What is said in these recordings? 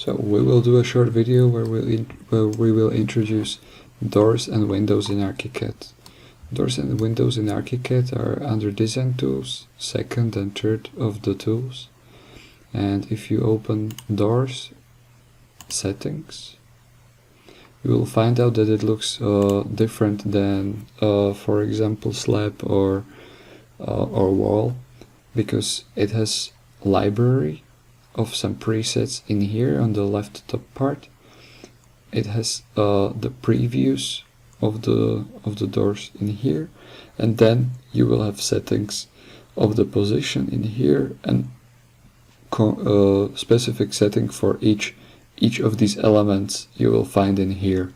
So we will do a short video where we will introduce doors and windows in Archicad. Doors and windows in Archicad are under Design Tools, second and third of the tools. And if you open Doors, Settings, you will find out that it looks different than, for example, slab or wall, because it has library of some presets in here on the left top part. It has the previews of the doors in here, and then you will have settings of the position in here and specific setting for each of these elements you will find in here.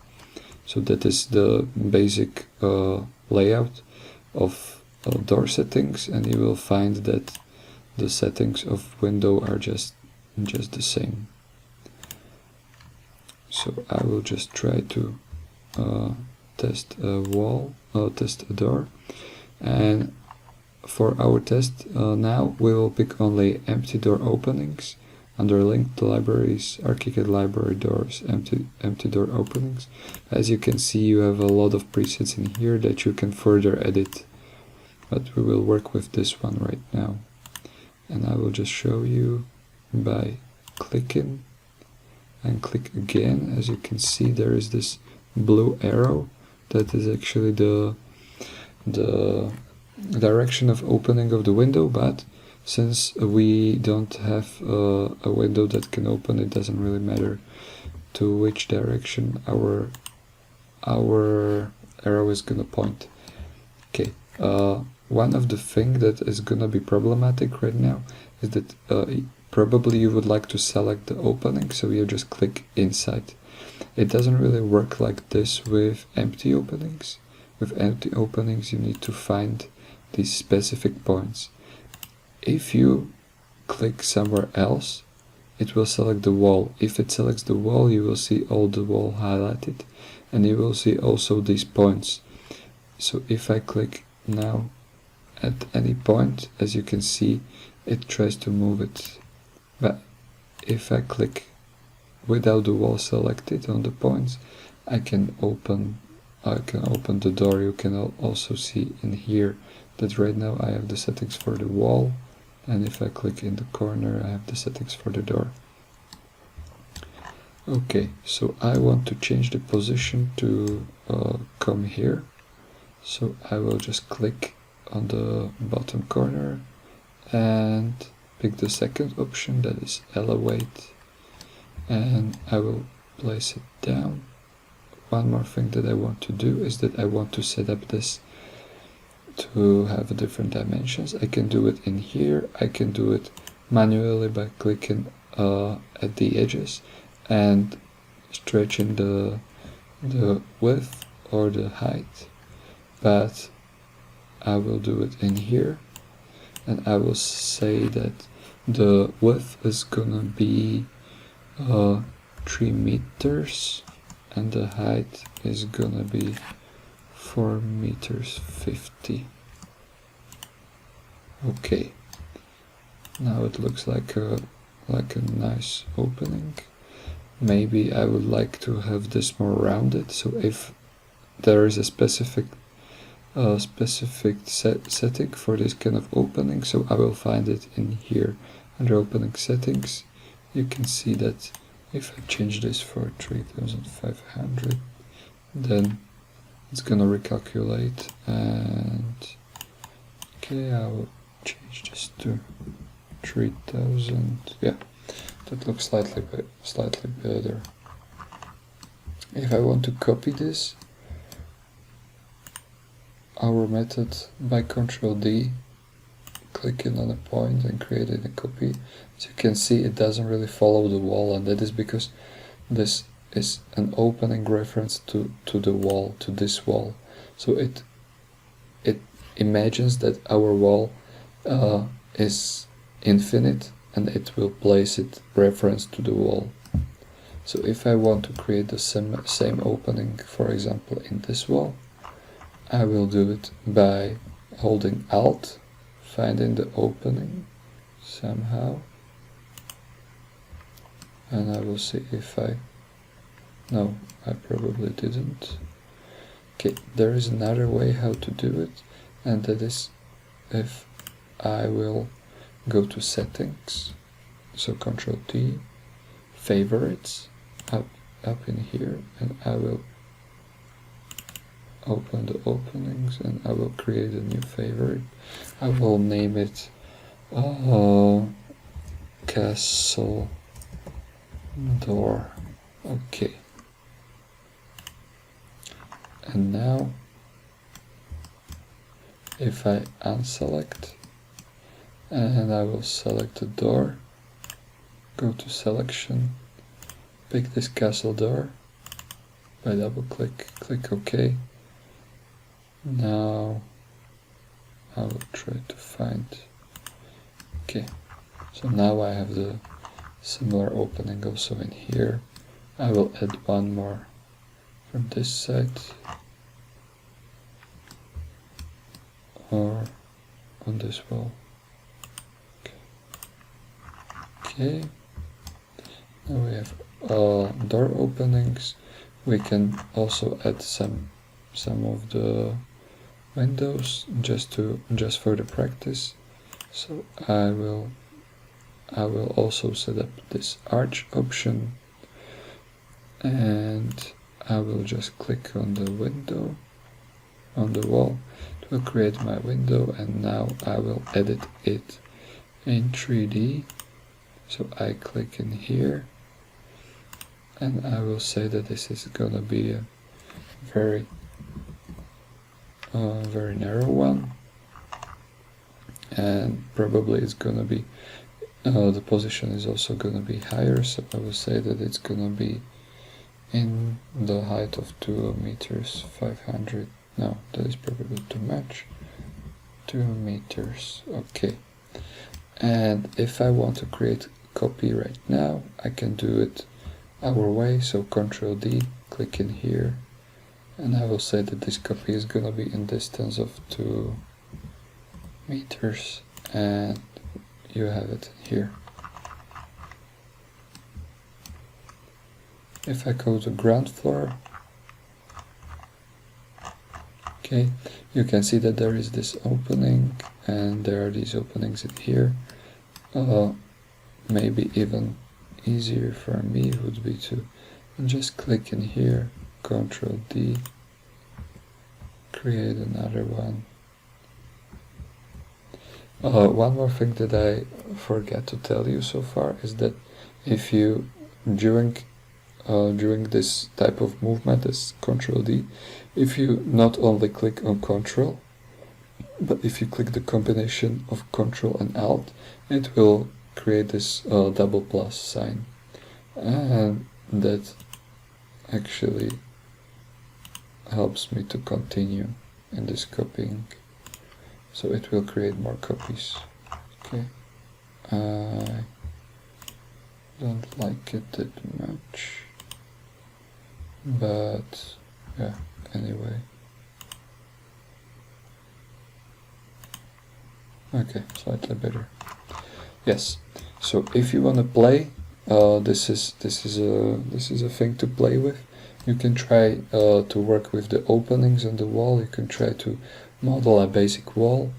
So that is the basic layout of door settings, and you will find that the settings of window are just the same. So I will just try to test a door, and for our test now we will pick only empty door openings under linked libraries, Archicad library doors, empty door openings. As you can see, you have a lot of presets in here that you can further edit, but we will work with this one right now. And I will just show you by clicking and click again. As you can see, there is this blue arrow that is actually the direction of opening of the window, but since we don't have a window that can open, it doesn't really matter to which direction our arrow is gonna point. Okay, one of the things that is gonna be problematic right now is that probably you would like to select the opening, so you just click inside. It doesn't really work like this with empty openings. With empty openings you need to find these specific points. If you click somewhere else, it will select the wall. If it selects the wall, you will see all the wall highlighted, and you will see also these points. So if I click now at any point, as you can see, it tries to move it. But if I click without the wall selected on the points, I can open the door. You can also see in here that right now I have the settings for the wall, and if I click in the corner I have the settings for the door. Okay, so I want to change the position to come here, so I will just click on the bottom corner and pick the second option, that is elevate, and I will place it down. One more thing that I want to do is that I want to set up this to have different dimensions. I can do it in here, I can do it manually by clicking at the edges and stretching the width or the height, but I will do it in here, and I will say that the width is gonna be 3 meters and the height is gonna be 4 meters 50. Okay, now it looks like a nice opening. Maybe I would like to have this more rounded, so if there is a specific setting for this kind of opening, so I will find it in here under opening settings. You can see that if I change this for 3500, then it's gonna recalculate, and okay, I will change this to 3000. Yeah, that looks slightly better. If I want to copy this, our method by Ctrl D, clicking on a point and creating a copy. As you can see, it doesn't really follow the wall, and that is because this is an opening reference to the wall, to this wall. So it imagines that our wall is infinite, and it will place it reference to the wall. So if I want to create the same opening, for example in this wall, I will do it by holding Alt, finding the opening somehow. and I will see if no, I probably didn't. Okay, there is another way how to do it, and that is if I will go to settings, so Ctrl T, favorites, up in here, and I will open the openings and I will create a new favorite. I will name it castle door. Okay. And now if I unselect and I will select the door, go to selection, pick this castle door, by double click, click OK. Now I will try to find, okay, so now I have the similar opening also in here. I will add one more from this side, or on this wall. Okay, now we have door openings. We can also add some of the windows just for the practice. So I will also set up this arch option, and I will just click on the window on the wall. It will create my window, and now I will edit it in 3D. So I click in here, and I will say that this is gonna be a very narrow one, and probably it's gonna be the position is also gonna be higher, so I will say that it's gonna be in the height of 2 meters 500. No, that is probably too much. 2 meters. Okay. And if I want to create a copy right now, I can do it our way. So Ctrl D, click in here, and I will say that this copy is gonna be in distance of 2 meters, and you have it here. If I go to ground floor, okay, you can see that there is this opening, and there are these openings in here. Maybe even easier for me would be to just click in here, Ctrl D, create another one. One more thing that I forgot to tell you so far is that if you during this type of movement as Ctrl D, if you not only click on Ctrl, but if you click the combination of Ctrl and Alt, it will create this double plus sign, and that actually helps me to continue in this copying, so it will create more copies. Okay, I don't like it that much, but yeah, anyway. Okay, slightly better. Yes. So if you want to play, this is a thing to play with. You can try to work with the openings on the wall. You can try to model a basic wall.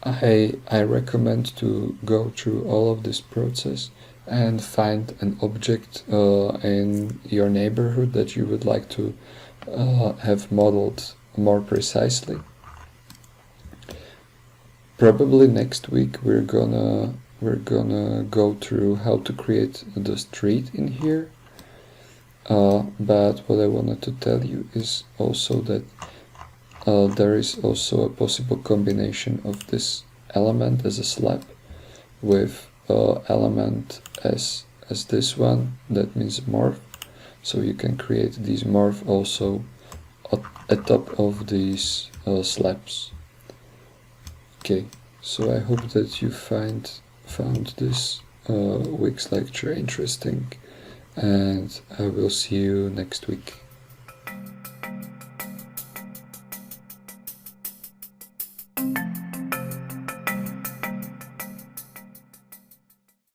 I recommend to go through all of this process and find an object in your neighborhood that you would like to have modeled more precisely. Probably next week we're gonna go through how to create the street in here. But what I wanted to tell you is also that there is also a possible combination of this element as a slab with element as this one, that means morph. So you can create these morph also at top of these slabs. Okay, so I hope that you found this week's lecture interesting, and I will see you next week.